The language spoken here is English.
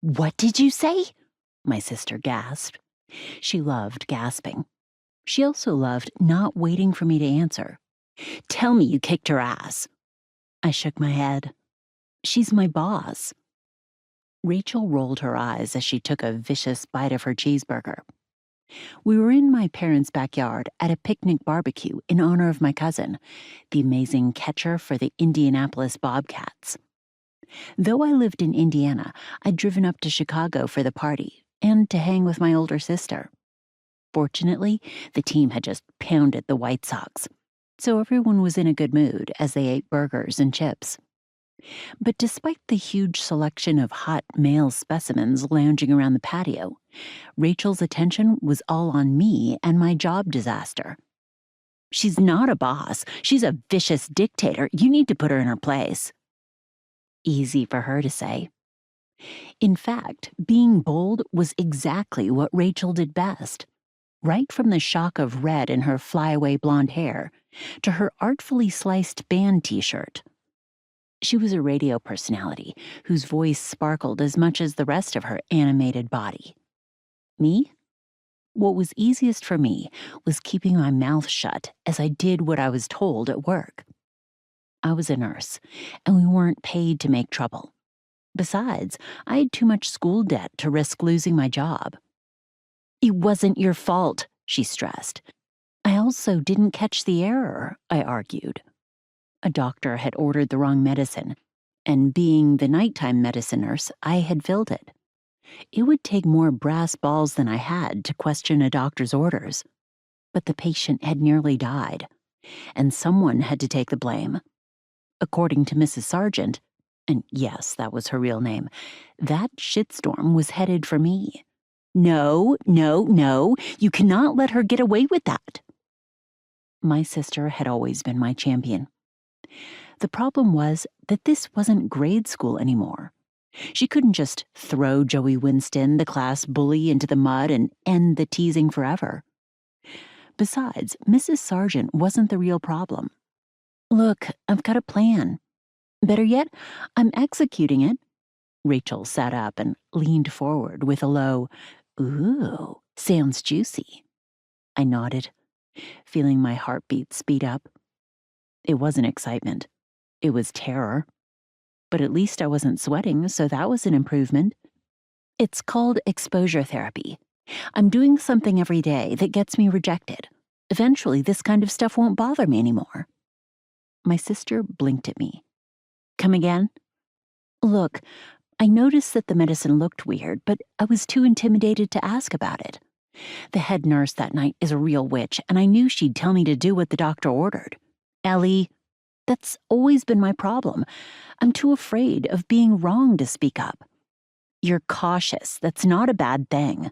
"What did you say?" my sister gasped. She loved gasping. She also loved not waiting for me to answer. "Tell me you kicked her ass." I shook my head. "She's my boss." Rachel rolled her eyes as she took a vicious bite of her cheeseburger. We were in my parents' backyard at a picnic barbecue in honor of my cousin, the amazing catcher for the Indianapolis Bobcats. Though I lived in Indiana, I'd driven up to Chicago for the party and to hang with my older sister. Fortunately, the team had just pounded the White Sox, so everyone was in a good mood as they ate burgers and chips. But despite the huge selection of hot male specimens lounging around the patio, Rachel's attention was all on me and my job disaster. "She's not a boss. She's a vicious dictator. You need to put her in her place." Easy for her to say. In fact, being bold was exactly what Rachel did best. Right from the shock of red in her flyaway blonde hair to her artfully sliced band t-shirt. She was a radio personality whose voice sparkled as much as the rest of her animated body. Me? What was easiest for me was keeping my mouth shut as I did what I was told at work. I was a nurse, and we weren't paid to make trouble. Besides, I had too much school debt to risk losing my job. "It wasn't your fault," she stressed. "I also didn't catch the error," I argued. A doctor had ordered the wrong medicine, and being the nighttime medicine nurse, I had filled it. It would take more brass balls than I had to question a doctor's orders. But the patient had nearly died, and someone had to take the blame. According to Mrs. Sargent, and yes, that was her real name, that shitstorm was headed for me. No, you cannot let her get away with that." My sister had always been my champion. The problem was that this wasn't grade school anymore. She couldn't just throw Joey Winston, the class bully, into the mud and end the teasing forever. Besides, Mrs. Sargent wasn't the real problem. "Look, I've got a plan. Better yet, I'm executing it." Rachel sat up and leaned forward with a low, "Ooh, sounds juicy." I nodded, feeling my heartbeat speed up. It wasn't excitement. It was terror. But at least I wasn't sweating, so that was an improvement. It's called exposure therapy. I'm doing something every day that gets me rejected. Eventually, this kind of stuff won't bother me anymore. My sister blinked at me. "Come again?" "Look, I noticed that the medicine looked weird, but I was too intimidated to ask about it. The head nurse that night is a real witch, and I knew she'd tell me to do what the doctor ordered. Ellie, that's always been my problem. I'm too afraid of being wrong to speak up." "You're cautious. That's not a bad thing."